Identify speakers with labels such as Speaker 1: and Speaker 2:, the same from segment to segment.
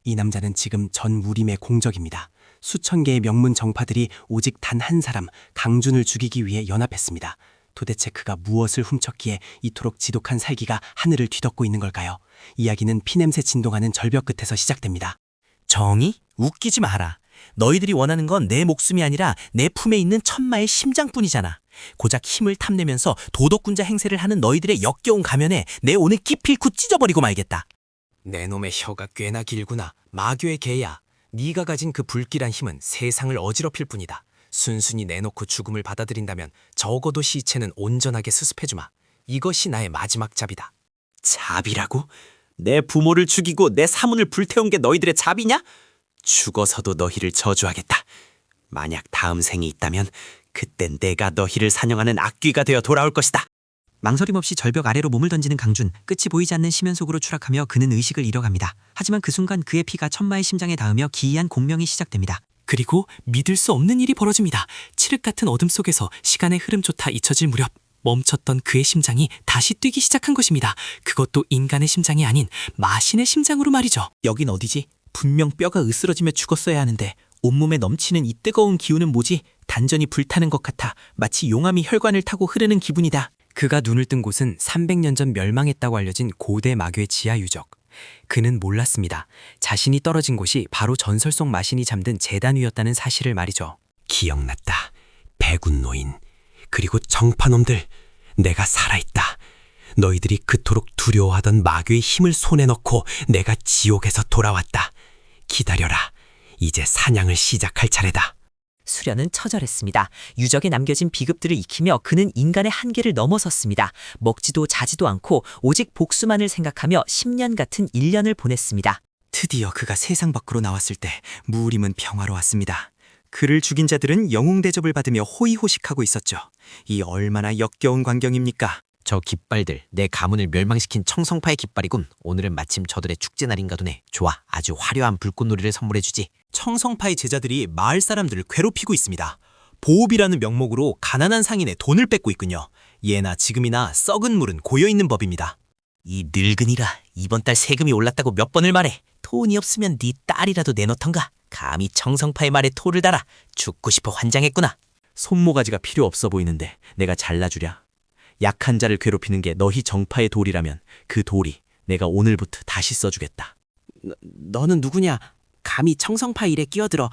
Speaker 1: 이 남자는 지금 전 무림의 공적입니다. 수천 개의 명문 정파들이 오직 단 한 사람, 강준을 죽이기 위해 연합했습니다. 도대체 그가 무엇을 훔쳤기에 이토록 지독한 살기가 하늘을 뒤덮고 있는 걸까요? 이야기는 피냄새 진동하는 절벽 끝에서 시작됩니다.
Speaker 2: 정의? 웃기지 마라. 너희들이 원하는 건 내 목숨이 아니라 내 품에 있는 천마의 심장뿐이잖아. 고작 힘을 탐내면서 도덕군자 행세를 하는 너희들의 역겨운 가면에 내 오늘 기필코 찢어버리고 말겠다.
Speaker 3: 내 놈의 혀가 꽤나 길구나. 마교의 개야. 네가 가진 그 불길한 힘은 세상을 어지럽힐 뿐이다. 순순히 내놓고 죽음을 받아들인다면 적어도 시체는 온전하게 수습해주마. 이것이 나의 마지막 잡이다.
Speaker 2: 잡이라고? 내 부모를 죽이고 내 사문을 불태운 게 너희들의 잡이냐? 죽어서도 너희를 저주하겠다. 만약 다음 생이 있다면 그땐 내가 너희를 사냥하는 악귀가 되어 돌아올 것이다.
Speaker 4: 망설임 없이 절벽 아래로 몸을 던지는 강준, 끝이 보이지 않는 심연 속으로 추락하며 그는 의식을 잃어갑니다. 하지만 그 순간 그의 피가 천마의 심장에 닿으며 기이한 공명이 시작됩니다.
Speaker 1: 그리고 믿을 수 없는 일이 벌어집니다. 칠흑 같은 어둠 속에서 시간의 흐름조차 잊혀질 무렵 멈췄던 그의 심장이 다시 뛰기 시작한 것입니다. 그것도 인간의 심장이 아닌 마신의 심장으로 말이죠.
Speaker 2: 여긴 어디지? 분명 뼈가 으스러지며 죽었어야 하는데 온몸에 넘치는 이 뜨거운 기운은 뭐지? 단전이 불타는 것 같아 마치 용암이 혈관을 타고 흐르는 기분이다.
Speaker 1: 그가 눈을 뜬 곳은 300년 전 멸망했다고 알려진 고대 마교의 지하 유적. 그는 몰랐습니다. 자신이 떨어진 곳이 바로 전설 속 마신이 잠든 제단 위였다는 사실을 말이죠.
Speaker 5: 기억났다. 배군 노인, 그리고 정파놈들, 내가 살아있다. 너희들이 그토록 두려워하던 마교의 힘을 손에 넣고 내가 지옥에서 돌아왔다. 기다려라. 이제 사냥을 시작할 차례다.
Speaker 6: 수련은 처절했습니다. 유적에 남겨진 비급들을 익히며 그는 인간의 한계를 넘어섰습니다. 먹지도 자지도 않고 오직 복수만을 생각하며 10년 같은 1년을 보냈습니다.
Speaker 4: 드디어 그가 세상 밖으로 나왔을 때 무림은 평화로웠습니다. 그를 죽인 자들은 영웅 대접을 받으며 호의호식하고 있었죠. 이 얼마나 역겨운 광경입니까?
Speaker 2: 저 깃발들, 내 가문을 멸망시킨 청성파의 깃발이군. 오늘은 마침 저들의 축제날인가 두네. 좋아, 아주 화려한 불꽃놀이를 선물해주지.
Speaker 7: 청성파의 제자들이 마을 사람들을 괴롭히고 있습니다. 보업이라는 명목으로 가난한 상인의 돈을 뺏고 있군요. 예나 지금이나 썩은 물은 고여있는 법입니다.
Speaker 2: 이 늙은이라 이번 달 세금이 올랐다고 몇 번을 말해. 돈이 없으면 네 딸이라도 내놓던가. 감히 청성파의 말에 토를 달아. 죽고 싶어 환장했구나.
Speaker 7: 손모가지가 필요 없어 보이는데 내가 잘라주랴. 약한 자를 괴롭히는 게 너희 정파의 도리라면 그 도리 내가 오늘부터 다시 써주겠다.
Speaker 8: 너는 누구냐? 감히 청성파 일에 끼어들어.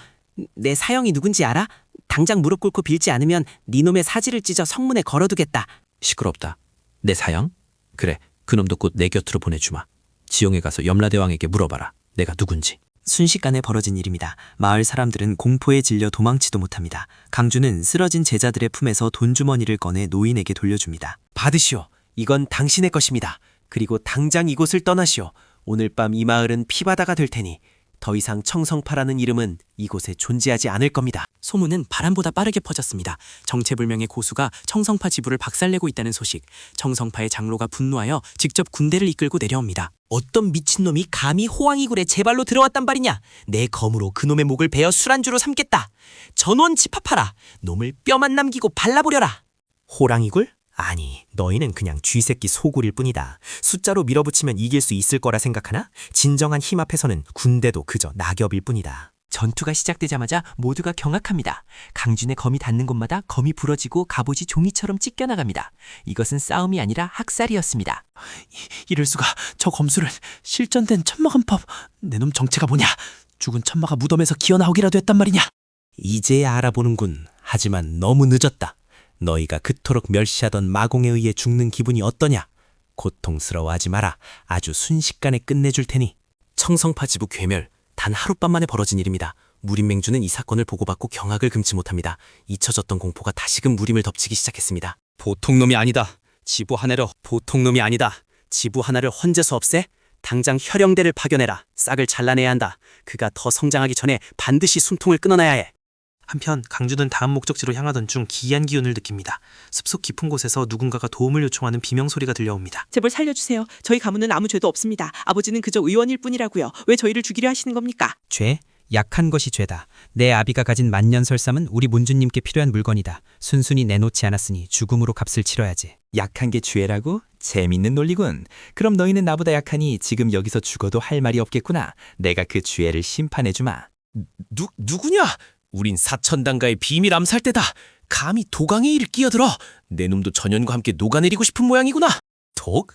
Speaker 8: 내 사형이 누군지 알아? 당장 무릎 꿇고 빌지 않으면 네 놈의 사지를 찢어 성문에 걸어두겠다.
Speaker 7: 시끄럽다. 내 사형? 그래, 그놈도 곧 내 곁으로 보내주마. 지용에 가서 염라대왕에게 물어봐라. 내가 누군지.
Speaker 4: 순식간에 벌어진 일입니다. 마을 사람들은 공포에 질려 도망치도 못합니다. 강준은 쓰러진 제자들의 품에서 돈주머니를 꺼내 노인에게 돌려줍니다.
Speaker 3: 받으시오. 이건 당신의 것입니다. 그리고 당장 이곳을 떠나시오. 오늘 밤 이 마을은 피바다가 될 테니 더 이상 청성파라는 이름은 이곳에 존재하지 않을 겁니다.
Speaker 1: 소문은 바람보다 빠르게 퍼졌습니다. 정체불명의 고수가 청성파 지부를 박살내고 있다는 소식. 청성파의 장로가 분노하여 직접 군대를 이끌고 내려옵니다.
Speaker 2: 어떤 미친놈이 감히 호황이굴에 제 발로 들어왔단 말이냐. 내 검으로 그놈의 목을 베어 술안주로 삼겠다. 전원 집합하라. 놈을 뼈만 남기고 발라버려라. 호랑이굴? 아니, 너희는 그냥 쥐새끼 소굴일 뿐이다. 숫자로 밀어붙이면 이길 수 있을 거라 생각하나? 진정한 힘 앞에서는 군대도 그저 낙엽일 뿐이다.
Speaker 6: 전투가 시작되자마자 모두가 경악합니다. 강준의 검이 닿는 곳마다 검이 부러지고 갑옷이 종이처럼 찢겨나갑니다. 이것은 싸움이 아니라 학살이었습니다.
Speaker 7: 이럴 수가. 저 검술은 실전된 천마간법. 내 놈 정체가 뭐냐? 죽은 천마가 무덤에서 기어나오기라도 했단 말이냐?
Speaker 3: 이제야 알아보는군. 하지만 너무 늦었다. 너희가 그토록 멸시하던 마공에 의해 죽는 기분이 어떠냐? 고통스러워하지 마라. 아주 순식간에 끝내줄 테니.
Speaker 1: 청성파 지부 괴멸. 단 하룻밤 만에 벌어진 일입니다. 무림맹주는 이 사건을 보고받고 경악을 금치 못합니다. 잊혀졌던 공포가 다시금 무림을 덮치기 시작했습니다.
Speaker 3: 보통 놈이 아니다. 지부 하나를 보통 놈이 아니다. 지부 하나를 헌재서 없애? 당장 혈영대를 파견해라. 싹을 잘라내야 한다. 그가 더 성장하기 전에 반드시 숨통을 끊어놔야 해.
Speaker 7: 한편 강준은 다음 목적지로 향하던 중 기이한 기운을 느낍니다. 숲속 깊은 곳에서 누군가가 도움을 요청하는 비명소리가 들려옵니다.
Speaker 9: 제발 살려주세요. 저희 가문은 아무 죄도 없습니다. 아버지는 그저 의원일 뿐이라고요. 왜 저희를 죽이려 하시는 겁니까?
Speaker 2: 죄?
Speaker 9: 약한 것이 죄다. 내 아비가 가진 만년설삼은 우리 문주님께 필요한 물건이다. 순순히 내놓지 않았으니 죽음으로 값을 치러야지.
Speaker 4: 약한 게 죄라고? 재밌는 논리군. 그럼 너희는 나보다 약하니 지금 여기서 죽어도 할 말이 없겠구나. 내가 그 죄를 심판해주마.
Speaker 3: 누구냐? 우린 사천당가의 비밀 암살대다. 감히 도강의 일을 끼어들어. 내 놈도 전현과 함께 녹아내리고 싶은 모양이구나. 독?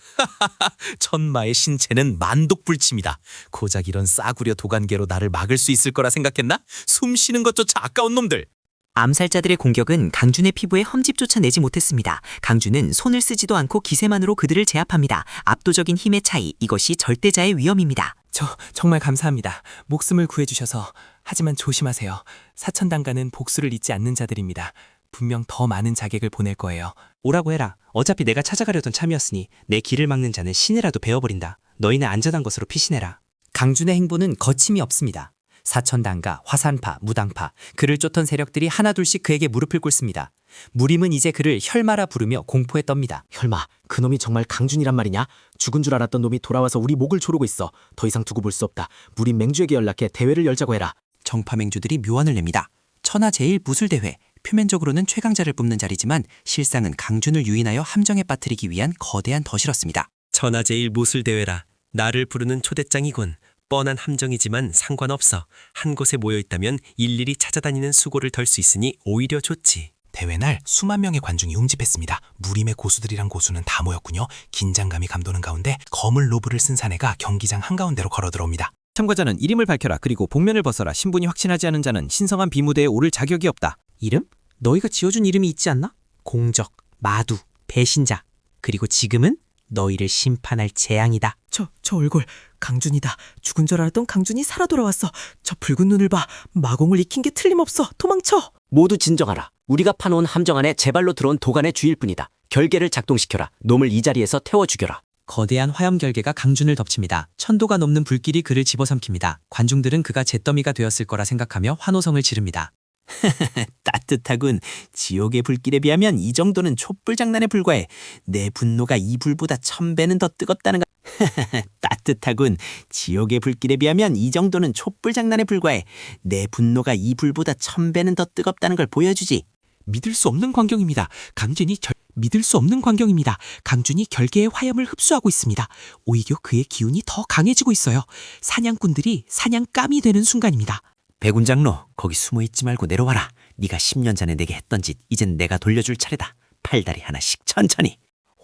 Speaker 3: 천마의 신체는 만독불침이다. 고작 이런 싸구려 도간계로 나를 막을 수 있을 거라 생각했나? 숨 쉬는 것조차 아까운 놈들.
Speaker 6: 암살자들의 공격은 강준의 피부에 험집조차 내지 못했습니다. 강준은 손을 쓰지도 않고 기세만으로 그들을 제압합니다. 압도적인 힘의 차이, 이것이 절대자의 위험입니다.
Speaker 1: 저 정말 감사합니다. 목숨을 구해주셔서. 하지만 조심하세요. 사천당가는 복수를 잊지 않는 자들입니다. 분명 더 많은 자객을 보낼 거예요.
Speaker 2: 오라고 해라. 어차피 내가 찾아가려던 참이었으니 내 길을 막는 자는 신이라도 베어버린다. 너희는 안전한 것으로 피신해라. 강준의 행보는 거침이 없습니다. 사천당가, 화산파, 무당파, 그를 쫓던 세력들이 하나둘씩 그에게 무릎을 꿇습니다. 무림은 이제 그를 혈마라 부르며 공포에 떱니다.
Speaker 8: 혈마, 그놈이 정말 강준이란 말이냐? 죽은 줄 알았던 놈이 돌아와서 우리 목을 조르고 있어. 더 이상 두고 볼 수 없다. 무림 맹주에게 연락해 대회를 열자고 해라.
Speaker 4: 정파맹주들이 묘안을 냅니다. 천하제일 무술대회. 표면적으로는 최강자를 뽑는 자리지만 실상은 강준을 유인하여 함정에 빠뜨리기 위한 거대한 덫이었습니다.
Speaker 5: 천하제일 무술대회라. 나를 부르는 초대장이군. 뻔한 함정이지만 상관없어. 한 곳에 모여있다면 일일이 찾아다니는 수고를 덜 수 있으니 오히려 좋지.
Speaker 1: 대회 날 수만 명의 관중이 웅집했습니다. 무림의 고수들이란 고수는 다 모였군요. 긴장감이 감도는 가운데 거물 로브를 쓴 사내가 경기장 한가운데로 걸어 들어옵니다.
Speaker 9: 참가자는 이름을 밝혀라. 그리고 복면을 벗어라. 신분이 확신하지 않은 자는 신성한 비무대에 오를 자격이 없다.
Speaker 2: 이름? 너희가 지어준 이름이 있지 않나? 공적, 마두, 배신자. 그리고 지금은 너희를 심판할 재앙이다.
Speaker 8: 저 얼굴 강준이다. 죽은 줄 알았던 강준이 살아 돌아왔어. 저 붉은 눈을 봐. 마공을 익힌 게 틀림없어. 도망쳐.
Speaker 10: 모두 진정하라. 우리가 파놓은 함정 안에 제 발로 들어온 도간의 주일 뿐이다. 결계를 작동시켜라. 놈을 이 자리에서 태워 죽여라.
Speaker 2: 거대한 화염 결계가 강준을 덮칩니다. 천도가 넘는 불길이 그를 집어삼킵니다. 관중들은 그가 잿더미가 되었을 거라 생각하며 환호성을 지릅니다.
Speaker 4: 따뜻하군. 지옥의 불길에 비하면 이 정도는 촛불 장난에 불과해. 내 분노가 이 불보다 1000배는 더 뜨겁다는 가 따뜻하군. 지옥의 불길에 비하면 이 정도는 촛불 장난에 불과해. 내 분노가 이 불보다 1000배는 더 뜨겁다는 걸 보여주지.
Speaker 2: 믿을 수 없는 광경입니다. 믿을 수 없는 광경입니다. 강준이 결계의 화염을 흡수하고 있습니다. 오히려 그의 기운이 더 강해지고 있어요. 사냥꾼들이 사냥감이 되는 순간입니다.
Speaker 4: 백운장로, 거기 숨어있지 말고 내려와라. 네가 10년 전에 내게 했던 짓 이젠 내가 돌려줄 차례다. 팔다리 하나씩 천천히.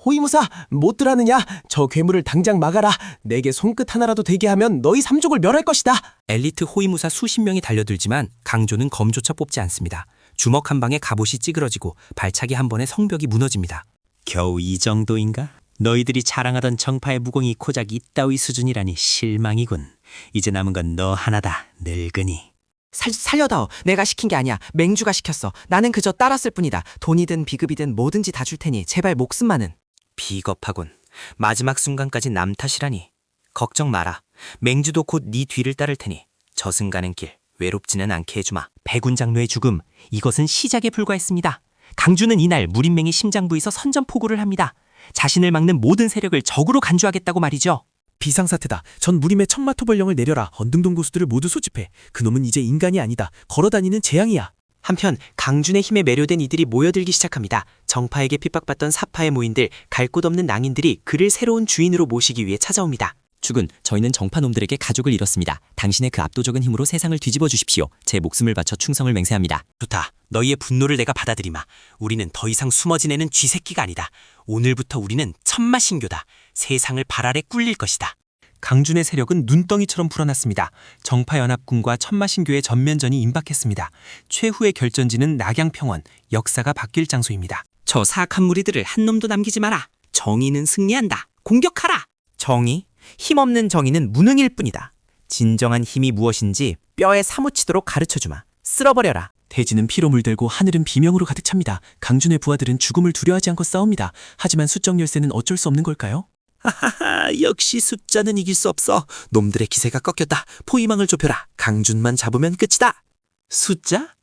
Speaker 8: 호위무사, 못 들하느냐? 저 괴물을 당장 막아라. 내게 손끝 하나라도 되게 하면 너희 삼족을 멸할 것이다.
Speaker 1: 엘리트 호위무사 수십 명이 달려들지만 강조는 검조차 뽑지 않습니다. 주먹 한 방에 갑옷이 찌그러지고 발차기 한 번에 성벽이 무너집니다.
Speaker 5: 겨우 이 정도인가? 너희들이 자랑하던 정파의 무공이 고작 이따위 수준이라니 실망이군. 이제 남은 건 너 하나다, 늙은이.
Speaker 8: 살려다오. 내가 시킨 게 아니야. 맹주가 시켰어. 나는 그저 따랐을 뿐이다. 돈이든 비급이든 뭐든지 다 줄 테니 제발 목숨만은.
Speaker 1: 비겁하군. 마지막 순간까지 남 탓이라니. 걱정 마라. 맹주도 곧 네 뒤를 따를 테니 저승 가는 길 외롭지는 않게 해주마.
Speaker 2: 백운장로의 죽음, 이것은 시작에 불과했습니다. 강준은 이날 무림맹이 심장부에서 선전포고를 합니다. 자신을 막는 모든 세력을 적으로 간주하겠다고 말이죠.
Speaker 11: 비상사태다. 전 무림의 천마토벌령을 내려라. 언등동 고수들을 모두 소집해. 그놈은 이제 인간이 아니다. 걸어다니는 재앙이야.
Speaker 2: 한편 강준의 힘에 매료된 이들이 모여들기 시작합니다. 정파에게 핍박받던 사파의 모인들, 갈 곳 없는 낭인들이 그를 새로운 주인으로 모시기 위해 찾아옵니다.
Speaker 10: 주군, 저희는 정파놈들에게 가족을 잃었습니다. 당신의 그 압도적인 힘으로 세상을 뒤집어 주십시오. 제 목숨을 바쳐 충성을 맹세합니다.
Speaker 1: 좋다. 너희의 분노를 내가 받아들이마. 우리는 더 이상 숨어 지내는 쥐새끼가 아니다. 오늘부터 우리는 천마신교다. 세상을 발 아래 꿀릴 것이다. 강준의 세력은 눈덩이처럼 불어났습니다. 정파연합군과 천마신교의 전면전이 임박했습니다. 최후의 결전지는 낙양평원, 역사가 바뀔 장소입니다.
Speaker 2: 저 사악한 무리들을 한 놈도 남기지 마라. 정의는 승리한다. 공격하라.
Speaker 4: 정의? 힘없는 정의는 무능일 뿐이다. 진정한 힘이 무엇인지 뼈에 사무치도록 가르쳐주마. 쓸어버려라.
Speaker 11: 대지는 피로 물들고 하늘은 비명으로 가득 찹니다. 강준의 부하들은 죽음을 두려워하지 않고 싸웁니다. 하지만 수적 열쇠는 어쩔 수 없는 걸까요?
Speaker 1: 하하하, 역시 숫자는 이길 수 없어. 놈들의 기세가 꺾였다. 포위망을 좁혀라. 강준만 잡으면 끝이다. 숫자?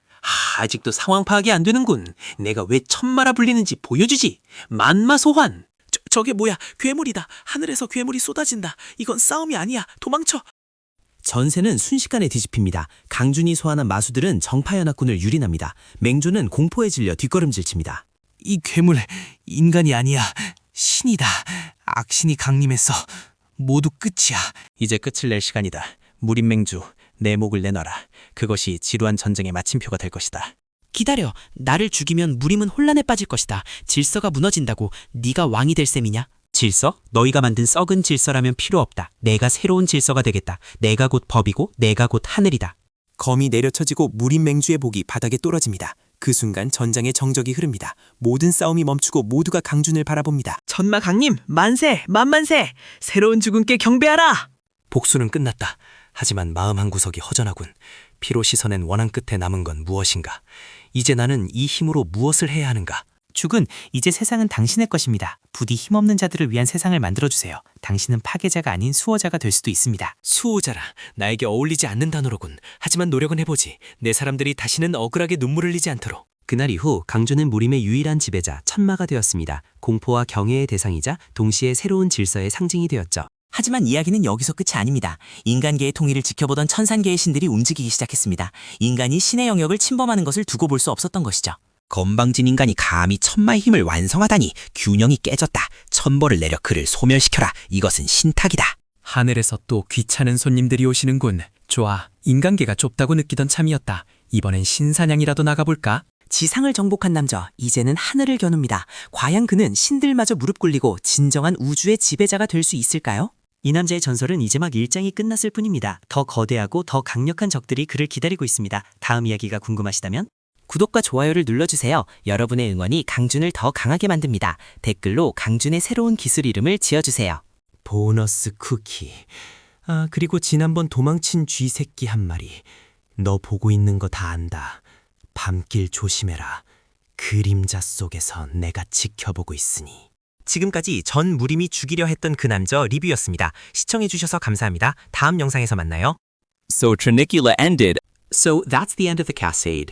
Speaker 1: 아직도 상황 파악이 안 되는군. 내가 왜 천마라 불리는지 보여주지. 만마소환. 저게 뭐야? 괴물이다. 하늘에서 괴물이 쏟아진다. 이건 싸움이 아니야. 도망쳐.
Speaker 2: 전세는 순식간에 뒤집힙니다. 강준이 소환한 마수들은 정파연합군을 유린합니다. 맹조는 공포에 질려 뒷걸음질 칩니다.
Speaker 12: 이 괴물 인간이 아니야. 신이다. 악신이 강림했어. 모두 끝이야.
Speaker 4: 이제 끝을 낼 시간이다. 무림맹주, 내 목을 내놔라. 그것이 지루한 전쟁의 마침표가 될 것이다.
Speaker 2: 기다려. 나를 죽이면 무림은 혼란에 빠질 것이다. 질서가 무너진다고. 네가 왕이 될 셈이냐?
Speaker 4: 질서? 너희가 만든 썩은 질서라면 필요 없다. 내가 새로운 질서가 되겠다. 내가 곧 법이고 내가 곧 하늘이다.
Speaker 2: 검이 내려쳐지고 무림맹주의 복이 바닥에 떨어집니다. 그 순간 전장의 정적이 흐릅니다. 모든 싸움이 멈추고 모두가 강준을 바라봅니다.
Speaker 8: 전마 강림, 만세, 만만세. 새로운 죽음께 경배하라.
Speaker 1: 복수는 끝났다. 하지만 마음 한구석이 허전하군. 피로 씻어낸 원한 끝에 남은 건 무엇인가? 이제 나는 이 힘으로 무엇을 해야 하는가?
Speaker 4: 죽은 이제 세상은 당신의 것입니다. 부디 힘없는 자들을 위한 세상을 만들어주세요. 당신은 파괴자가 아닌 수호자가 될 수도 있습니다.
Speaker 1: 수호자라. 나에게 어울리지 않는 단어로군. 하지만 노력은 해보지. 내 사람들이 다시는 억울하게 눈물을 흘리지 않도록.
Speaker 10: 그날 이후 강준은 무림의 유일한 지배자 천마가 되었습니다. 공포와 경외의 대상이자 동시에 새로운 질서의 상징이 되었죠.
Speaker 6: 하지만 이야기는 여기서 끝이 아닙니다. 인간계의 통일을 지켜보던 천산계의 신들이 움직이기 시작했습니다. 인간이 신의 영역을 침범하는 것을 두고 볼 수 없었던 것이죠.
Speaker 5: 건방진 인간이 감히 천마의 힘을 완성하다니 균형이 깨졌다. 천벌을 내려 그를 소멸시켜라. 이것은 신탁이다.
Speaker 9: 하늘에서 또 귀찮은 손님들이 오시는군. 좋아, 인간계가 좁다고 느끼던 참이었다. 이번엔 신사냥이라도 나가볼까?
Speaker 6: 지상을 정복한 남자, 이제는 하늘을 겨눕니다. 과연 그는 신들마저 무릎 꿇리고 진정한 우주의 지배자가 될 수 있을까요? 이 남자의 전설은 이제 막 일장이 끝났을 뿐입니다. 더 거대하고 더 강력한 적들이 그를 기다리고 있습니다. 다음 이야기가 궁금하시다면 구독과 좋아요를 눌러주세요. 여러분의 응원이 강준을 더 강하게 만듭니다. 댓글로 강준의 새로운 기술 이름을 지어주세요.
Speaker 5: 보너스 쿠키. 아, 그리고 지난번 도망친 쥐새끼 한 마리. 너 보고 있는 거 다 안다. 밤길 조심해라. 그림자 속에서 내가 지켜보고 있으니.
Speaker 7: 지금까지 전 무림이 죽이려 했던 그 남자 리뷰였습니다. 시청해주셔서 감사합니다. 다음 영상에서 만나요.
Speaker 10: So Tranicula ended.
Speaker 5: So that's the end of the cascade.